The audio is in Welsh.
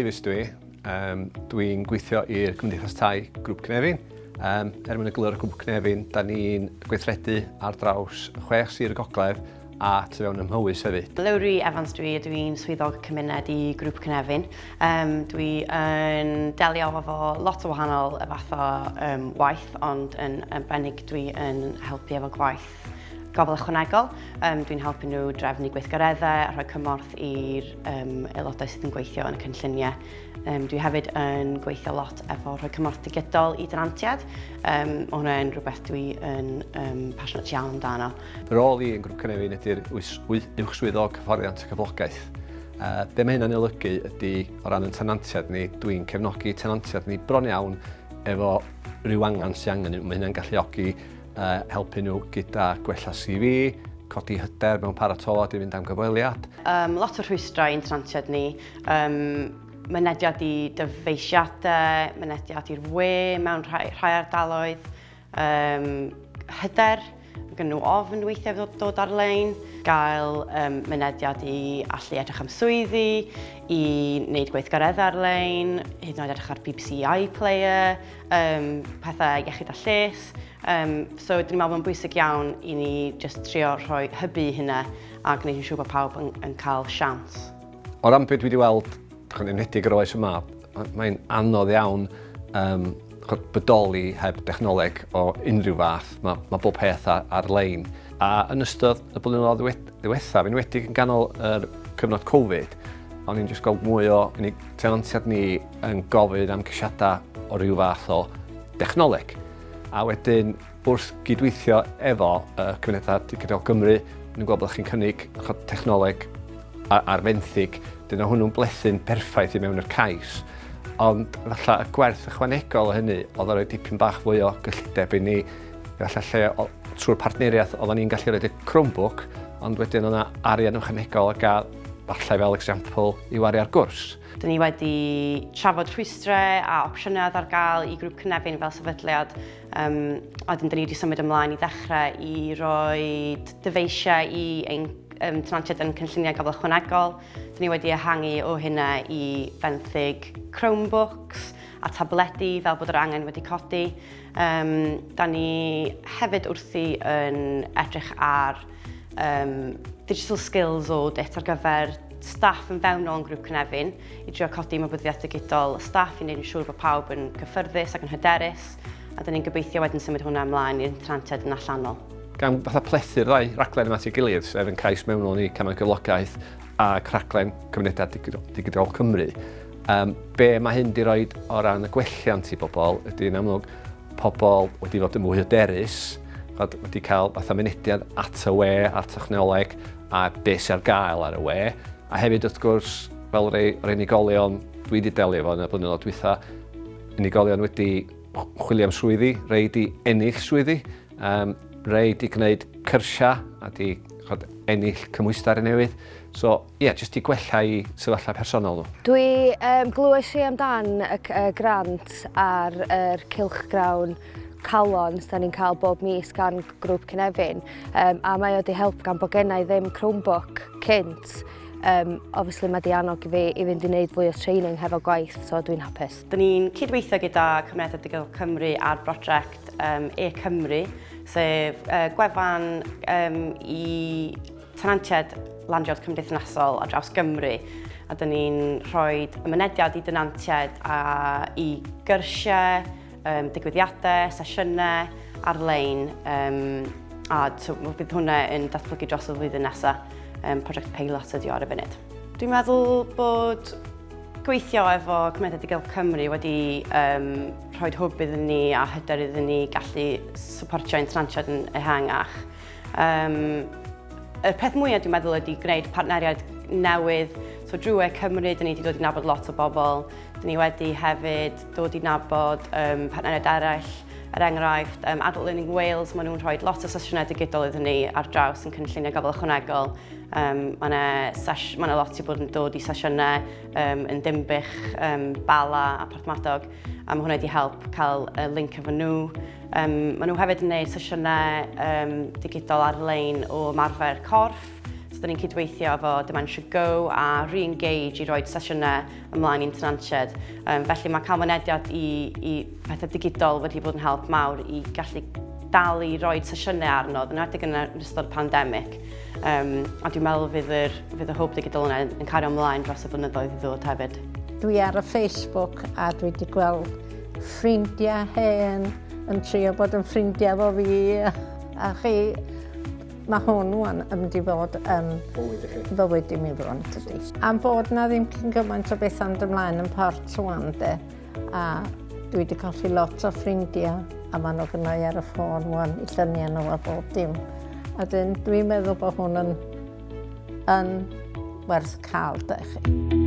Davies dwi'n gweithio i'r Chymunedau Grŵp Cynefin. Mwyn y Grŵp Cynefin, da ni'n gweithredu ar draws 6 sir y Gogledd a tu fewn ymhywys hefyd. Lowri Evans dwi'n swyddog Chymunedau Grŵp Cynefin. Dwi'n delio efo lot o wahanol y fath o waith, ond yn arbennig dwi'n helpu efo gwaith gofal ychwanegol. Dwi'n helpu nhw drefnu gweithgareddau a rhoi cymorth i'r aelodau sydd yn gweithio yn y cynlluniau. Dwi hefyd yn gweithio lot efo rhoi cymorth digidol I tenantiaid. Mae hwnna'n rhywbeth dwi yn passionate iawn amdano. Fy rôl I yn Grŵp Cynefin ydy'r uwchswyddog hyfforddiant y cyflogaeth. Be mae hynna'n olygu ydy o ran yn tenantiaid ni, dwi'n cefnogi tenantiaid ni bron iawn efo rhyw angen sy'n angen. Mae hynna'n galluogi helpu nhw gyda gwella CV, codi hyder mewn paratolod I fynd am gyfweliad. Lot o rhwystrau i'n tenantiaid ni. Mynediad I dyfeisiadau, mynediad i'r we mewn rhai ardaloedd, hyder, mae gen nhw ofn weithiau dod ar-lein, gael mynediad I allu edrych am swyddi, I wneud gweithgareddau ar-lein, hyd yn oed edrych ar BBC iPlayer, pethau iechyd a lles. So dwi'n meddwl bod yn bwysig iawn I ni just trio rhoi hybu hynna a gwneud yn siŵr bod pawb yn cael siawns. O ran beth dwi wedi weld, yn enwedig yr oes yma, mae'n anodd iawn bodoli heb technoleg o unrhyw fath. Mae bob peth ar-lein. A yn ystod y blynyddoedd ddiwethaf, enwedig yn ganol yr cyfnod Covid, o'n i'n jyst gweld mwy o tenantiaid ni yn gofyn am ceisiadau o ryw fath o technoleg. A wedyn, wrth gydweithio efo Chymunedau Digidol Cymru, ni'n gweld bod chi'n cynnig technoleg ar fenthyg, dyna hwnnw'n blethyn perffaith I mewn yr cais. Ond falle y gwerth ychwanegol o hynny, oedd o'n rhoi dipyn bach fwy o gyllideb I ni. Falle lle trwy'r partneriaeth oedden ni'n gallu rhoi Chromebook, ond wedyn o'na arian ychwanegol a gael, falle fel example, I wario ar gwrs. Dyn ni wedi trafod rhwystrau a opsiynau ar gael I Grŵp Cynefin fel sefydliad. Oedden dyn ni wedi symud ymlaen I ddechrau I roi dyfeisiau I ein tenantiaid yn cynlluniau gofal ychwanegol. Dyn ni wedi ehangu o hynna I fenthyg Chromebooks a tabledi fel bod yr angen wedi codi. Da ni hefyd wrthi yn edrych ar digital skills audit ar gyfer staff yn fewnol yn Grŵp Cynefin I drio codi ymwybyddiaeth digidol staff I wneud yn siŵr bod pawb yn cyffyrddus ac yn hyderus a dyn ni'n gobeithio wedyn symud hwnna ymlaen i'r tenantiaid yn allanol. Gan fatha plethu'r ddau raglen yma at ei gilydd, sef yn cais mewnol ni Cymunedau Gyflogaeth ac raglen Chymunedau Digidol Cymru. Be mae hyn wedi rhoi o ran y gwelliant I bobl ydy'n amlwg pobl wedi fod yn mwy hyderus, wedi cael fatha mynediad at y we, at technoleg a beth sy'n ar gael ar y we. A hefyd wrth gwrs, fel rhai unigolion dwi wedi delio efo yn y blynyddoedd dwytha, unigolion wedi chwilio am swyddi, rhai wedi ennill swyddi, rhai wedi gwneud cyrsiau a wedi ennill cymwystar newydd. So, jyst I gwella I sefyllfa personol nhw. Dwi glywais I amdan y grant ar yr cylchgrawn calons da ni'n cael bob mis gan Grŵp Cynefin, a mae wedi help gan bod gennau ddim Chromebook cynt. Obviously mae di annog I fynd I wneud fwy o training hefo gwaith, so dwi'n hapus. Dyn ni'n cydweithio gyda Chymunedau Digidol Cymru ar brosiect e-Cymru, sef gwefan I tenantiaid landiodd cymdeithasol ar draws Gymru. A dyn ni'n rhoi ymwneud I denantiaid a I gyrsiau, digwyddiadau, sesiynau ar-lein. A bydd hwnna yn datblygu dros y flwyddyn nesaf. Project pilot ydi o ar y funud. Dwi'n meddwl bod gweithio efo Chymunedau Digidol Cymru wedi rhoi hwb iddyn ni a hyder iddyn ni gallu supportio ein tenantiaid yn ehangach. Y peth mwyaf dwi'n meddwl ydi gwneud partneriaid newydd. So drwy Cymru, dyn ni wedi dod I nabod lot o bobl. Dyn ni wedi hefyd dod I nabod partneriaid eraill. Enghraifft, Adult Learning Wales, maen nhw'n rhoi lot o sesiynau digidol iddyn ni ar draws yn cynlluniau gofal ychwanegol. Mae yna lot I bod yn dod I sesiynau yn Dimbych, Bala a Porthmadog, a mae hwnna wedi help cael link efo nhw. Maen nhw hefyd yn gwneud sesiynau digidol ar-lein o ymarfer corff. So, da ni'n cydweithio efo Dementia Go a Re-engage i roed sesiynau ymlaen i'n tenantiaid. Felly mae cael mynediad i pethau digidol wedi bod yn help mawr i gallu dal i roed sesiynau arno, yn enwedig yn ystod pandemig. A dwi'n meddwl fydd y Helpu digidol yna yn cario ymlaen dros y blynyddoedd i ddod hefyd. Dwi ar y Facebook a dwi wedi gweld ffrindiau hen yn trio bod yn ffrindiau efo fi. A chi, mae hwn yn mynd i fod yn fywyd i mi fron, tydi. Am bod na ddim cyn gymaint o beth ond ymlaen yn part 1, de. A dwi wedi colli lot o ffrindiau a maen nhw gynnau ar y ffôn wan i lluniau nhw a bob dim. A dwi'n meddwl bod hwn yn werth cael, de chi.